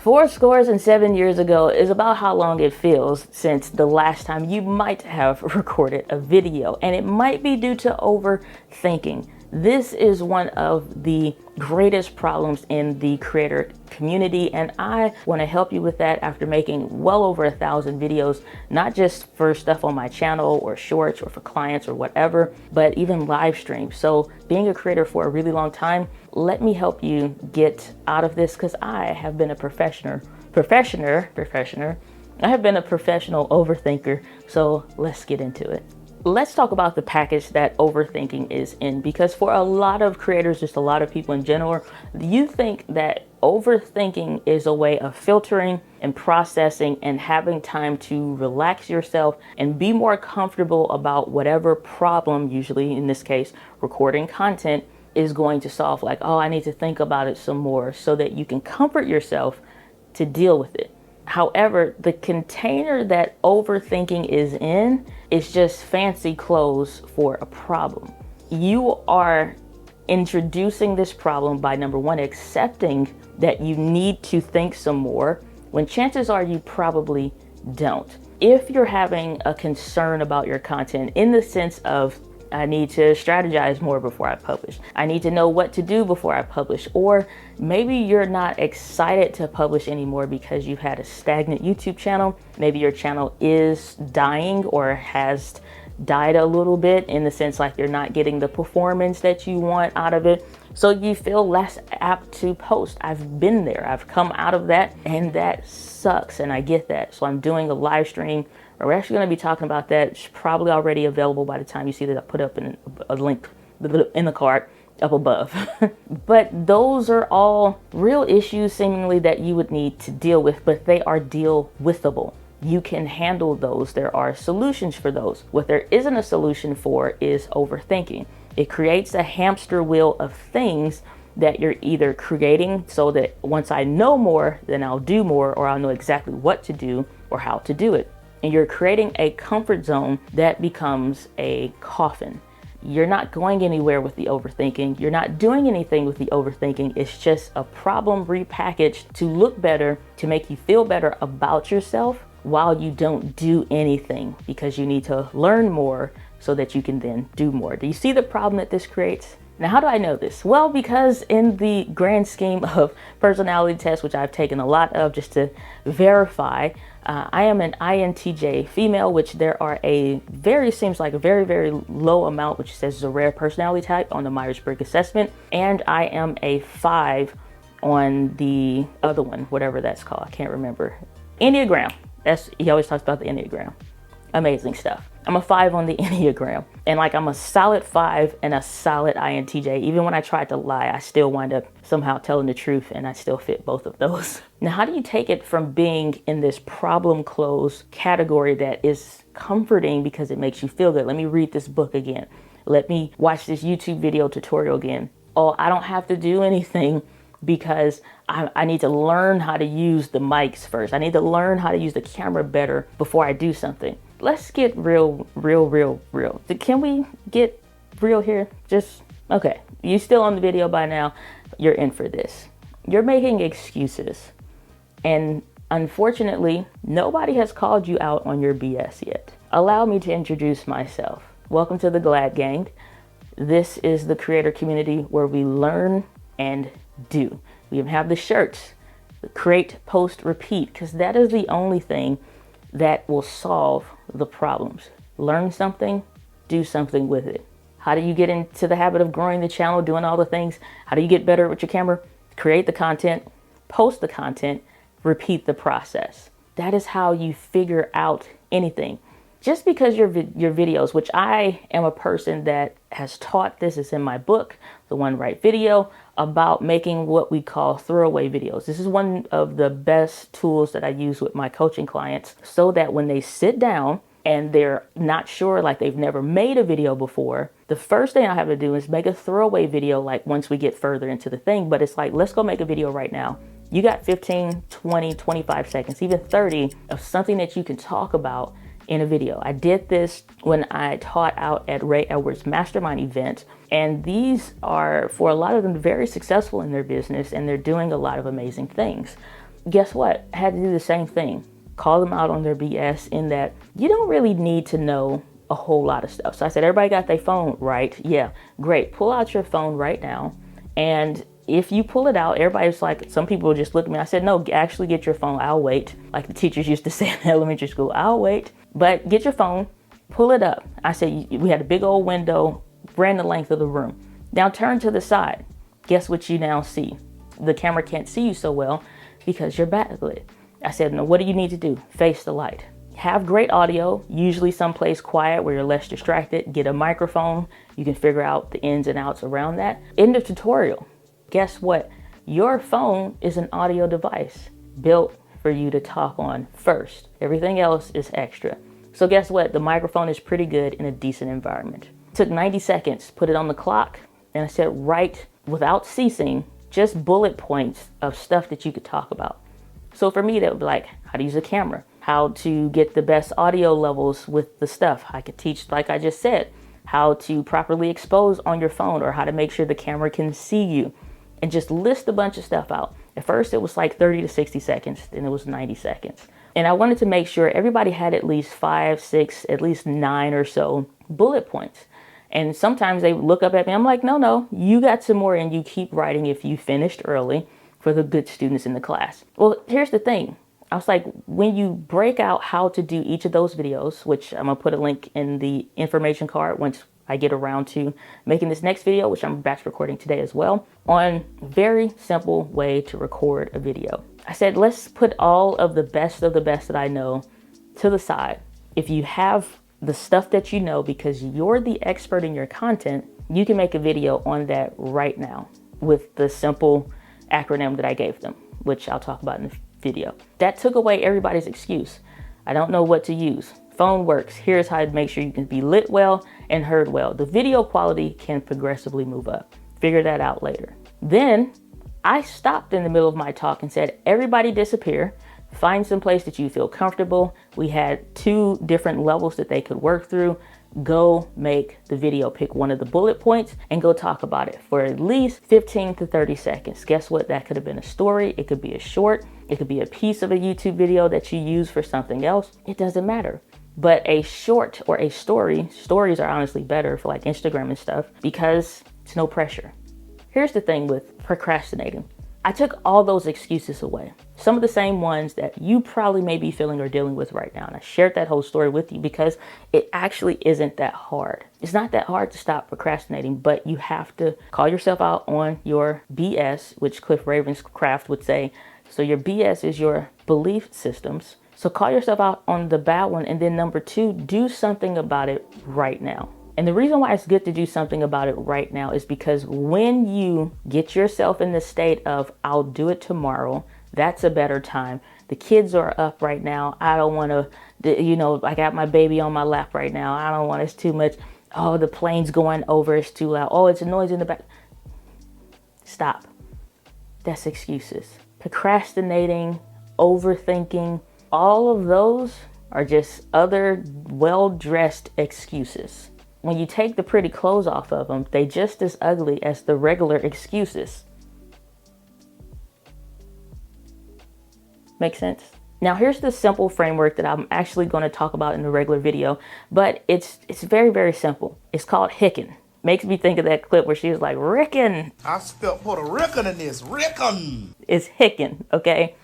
7 years ago is about how long it feels since the last time you might have recorded a video, and it might be due to overthinking. This is one of the greatest problems in the creator community, and I want to help you with that after making well over 1,000 videos, not just for stuff on my channel or shorts or for clients or whatever, but even live streams. So being a creator for a really long time, let me help you get out of this, because I have been a professional overthinker. So let's get into it. Let's talk about the package that overthinking is in, because for a lot of creators, just a lot of people in general, you think that overthinking is a way of filtering and processing and having time to relax yourself and be more comfortable about whatever problem, usually in this case, recording content, is going to solve. Like, oh, I need to think about it some more so that you can comfort yourself to deal with it. However, the container that overthinking is in is just fancy clothes for a problem. You are introducing this problem by, number one, accepting that you need to think some more, when chances are you probably don't. If you're having a concern about your content in the sense of, I need to strategize more before I publish, I need to know what to do before I publish, or maybe you're not excited to publish anymore because you've had a stagnant YouTube channel. Maybe your channel is dying or has died a little bit, in the sense like you're not getting the performance that you want out of it. So you feel less apt to post. I've been there. I've come out of that, and that sucks, and I get that. So I'm doing a live stream. We're actually going to be talking about that. It's probably already available by the time you see that I put up in a link in the card up above. But those are all real issues seemingly that you would need to deal with, but they are deal withable. You can handle those. There are solutions for those. What there isn't a solution for is overthinking. It creates a hamster wheel of things that you're either creating so that once I know more, then I'll do more, or I'll know exactly what to do or how to do it. And you're creating a comfort zone that becomes a coffin. You're not going anywhere with the overthinking. You're not doing anything with the overthinking. It's just a problem repackaged to look better, to make you feel better about yourself, while you don't do anything, because you need to learn more so that you can then do more. Do you see the problem that this creates? Now, how do I know this? Well, because in the grand scheme of personality tests, which I've taken a lot of just to verify, I am an INTJ female, which there are seems like a very, very low amount, which says is a rare personality type on the Myers-Briggs assessment. And I am a 5 on the other one, whatever that's called. I can't remember. Enneagram. He always talks about the Enneagram. Amazing stuff. I'm a 5 on the Enneagram, and like I'm a solid 5 and a solid INTJ. Even when I tried to lie, I still wind up somehow telling the truth, and I still fit both of those. Now, how do you take it from being in this problem closed category that is comforting because it makes you feel good? Let me read this book again. Let me watch this YouTube video tutorial again. Oh, I don't have to do anything because I need to learn how to use the mics first. I need to learn how to use the camera better before I do something. Let's get real. Can we get real here? Okay. You still on the video by now? You're in for this. You're making excuses. And unfortunately, nobody has called you out on your BS yet. Allow me to introduce myself. Welcome to the Glad Gang. This is the creator community where we learn and do. We even have the shirts, the create, post, repeat, because that is the only thing that will solve the problems. Learn something, do something with it. How do you get into the habit of growing the channel, doing all the things? How do you get better with your camera? Create the content, post the content, repeat the process. That is how you figure out anything. Just because your videos, which I am a person that has taught this, is in my book, The One Right Video, about making what we call throwaway videos. This is one of the best tools that I use with my coaching clients, so that when they sit down and they're not sure, like they've never made a video before, the first thing I have to do is make a throwaway video, like once we get further into the thing. But it's like, let's go make a video right now. You got 15, 20, 25 seconds, even 30 of something that you can talk about in a video. I did this when I taught out at Ray Edwards' mastermind event, and these are, for a lot of them, very successful in their business, and they're doing a lot of amazing things. guess what? I had to do the same thing. Call them out on their BS in that you don't really need to know a whole lot of stuff. So I said, everybody got their phone, right? Yeah, great. Pull out your phone right now. And if you pull it out, everybody's like, some people just look at me. I said, no, actually get your phone. I'll wait. Like the teachers used to say in elementary school, I'll wait. But get your phone, pull it up. I said, we had a big old window, ran the length of the room. Now turn to the side. Guess what you now see? The camera can't see you so well because you're backlit. I said, no, what do you need to do? Face the light. Have great audio, usually someplace quiet where you're less distracted. Get a microphone. You can figure out the ins and outs around that. End of tutorial. Guess what? Your phone is an audio device built for you to talk on first. Everything else is extra. So guess what? The microphone is pretty good in a decent environment. Took 90 seconds, put it on the clock, and I said, write without ceasing, just bullet points of stuff that you could talk about. So for me, that would be like how to use a camera, how to get the best audio levels with the stuff. I could teach, like I just said, how to properly expose on your phone or how to make sure the camera can see you, and just list a bunch of stuff out. At first, it was like 30 to 60 seconds, then it was 90 seconds. And I wanted to make sure everybody had at least 5, 6, at least 9 or so bullet points. And sometimes they would look up at me. I'm like, no, you got some more and you keep writing if you finished early for the good students in the class. Well, here's the thing. I was like, when you break out how to do each of those videos, which I'm gonna put a link in the information card once I get around to making this next video, which I'm batch recording today as well, on a very simple way to record a video. I said, let's put all of the best that I know to the side. If you have the stuff that you know, because you're the expert in your content, you can make a video on that right now with the simple acronym that I gave them, which I'll talk about in the video. That took away everybody's excuse. I don't know what to use. Phone works. Here's how to make sure you can be lit well and heard well. The video quality can progressively move up. Figure that out later. Then I stopped in the middle of my talk and said, everybody disappear. Find some place that you feel comfortable. We had 2 different levels that they could work through. Go make the video. Pick one of the bullet points and go talk about it for at least 15 to 30 seconds. Guess what? That could have been a story. It could be a short. It could be a piece of a YouTube video that you use for something else. It doesn't matter. But a short or a story, stories are honestly better for like Instagram and stuff because it's no pressure. Here's the thing with procrastinating. I took all those excuses away. Some of the same ones that you probably may be feeling or dealing with right now. And I shared that whole story with you because it actually isn't that hard. It's not that hard to stop procrastinating, but you have to call yourself out on your BS, which Cliff Ravenscraft would say. So your BS is your belief systems. So call yourself out on the bad one. And then number 2, do something about it right now. And the reason why it's good to do something about it right now is because when you get yourself in the state of, I'll do it tomorrow, that's a better time. The kids are up right now. I don't want to, I got my baby on my lap right now. I don't want, it's too much. Oh, the plane's going over. It's too loud. Oh, it's a noise in the back. Stop. That's excuses. Procrastinating, overthinking, all of those are just other well-dressed excuses. When you take the pretty clothes off of them, they just as ugly as the regular excuses. Make sense? Now here's the simple framework that I'm actually going to talk about in the regular video, but it's very, very simple. It's called hicking. Makes me think of that clip where she was like, Rickin'. I spelled Puerto Rican in this, Rickin'. It's hicking, okay?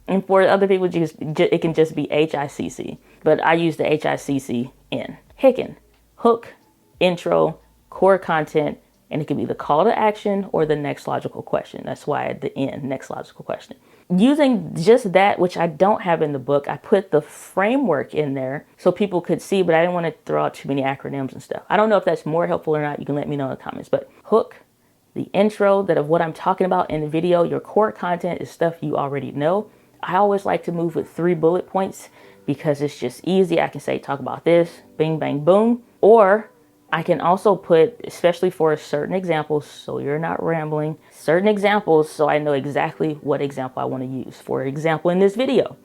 And for other people, it can just be H-I-C-C, but I use the H-I-C-C-N. Hicking. Hook, intro, core content, and it can be the call to action or the next logical question. That's why at the end, next logical question. Using just that, which I don't have in the book, I put the framework in there so people could see, but I didn't want to throw out too many acronyms and stuff. I don't know if that's more helpful or not. You can let me know in the comments, but hook, the intro that of what I'm talking about in the video, your core content is stuff you already know. I always like to move with 3 bullet points because it's just easy. I can say, talk about this, bing, bang, boom. Or I can also put, especially for certain examples, so you're not rambling, certain examples so I know exactly what example I want to use. For example, in this video,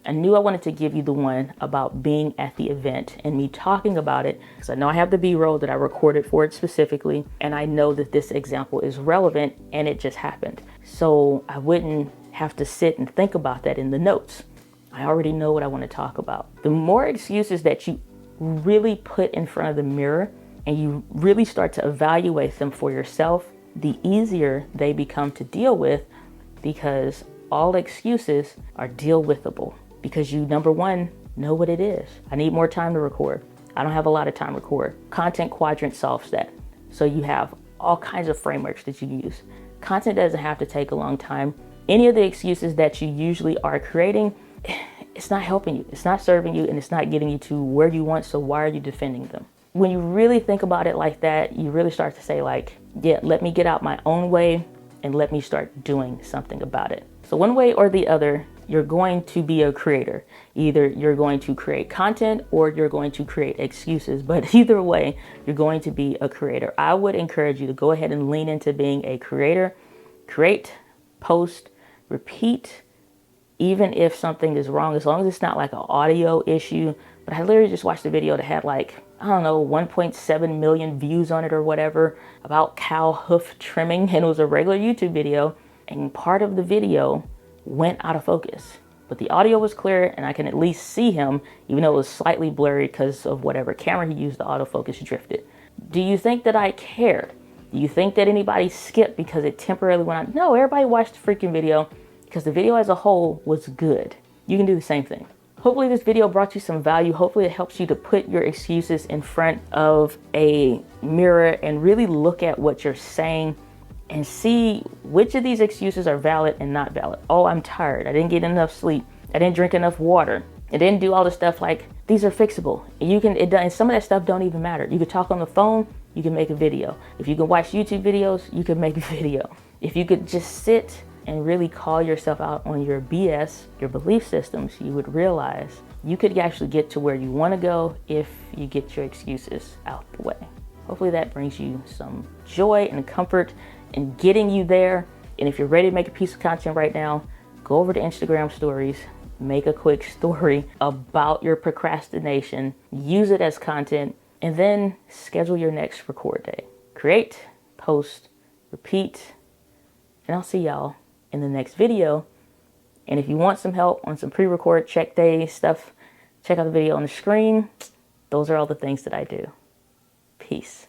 I knew I wanted to give you the one about being at the event and me talking about it because I know I have the B-roll that I recorded for it specifically, and I know that this example is relevant and it just happened. So I wouldn't have to sit and think about that in the notes. I already know what I want to talk about. The more excuses that you really put in front of the mirror and you really start to evaluate them for yourself, the easier they become to deal with, because all excuses are deal withable. Because you, number one, know what it is. I need more time to record. I don't have a lot of time to record. Content Quadrant solves that. So you have all kinds of frameworks that you use. Content doesn't have to take a long time. Any of the excuses that you usually are creating, it's not helping you, it's not serving you, and it's not getting you to where you want, so why are you defending them? When you really think about it like that, you really start to say like, yeah, let me get out my own way and let me start doing something about it. So one way or the other, you're going to be a creator. Either you're going to create content or you're going to create excuses, but either way, you're going to be a creator. I would encourage you to go ahead and lean into being a creator. Create, post, repeat, even if something is wrong, as long as it's not like an audio issue. But I literally just watched a video that had like, I don't know, 1.7 million views on it or whatever, about cow hoof trimming, and it was a regular YouTube video, and part of the video went out of focus. But the audio was clear and I can at least see him, even though it was slightly blurry because of whatever camera he used, the autofocus drifted. Do you think that I care? Do you think that anybody skipped because it temporarily went out? No, everybody watched the freaking video because the video as a whole was good. You can do the same thing. Hopefully this video brought you some value. Hopefully it helps you to put your excuses in front of a mirror and really look at what you're saying and see which of these excuses are valid and not valid. Oh, I'm tired. I didn't get enough sleep. I didn't drink enough water. I didn't do all the stuff. Like, these are fixable. And some of that stuff don't even matter. You could talk on the phone, you can make a video. If you can watch YouTube videos, you can make a video. If you could just sit and really call yourself out on your BS, your belief systems, you would realize you could actually get to where you want to go if you get your excuses out the way. Hopefully that brings you some joy and comfort in getting you there. And if you're ready to make a piece of content right now, go over to Instagram stories, make a quick story about your procrastination, use it as content, and then schedule your next record day. Create, post, repeat, and I'll see y'all in the next video. And if you want some help on some pre-record check day stuff, check out the video on the screen. Those are all the things that I do. Peace.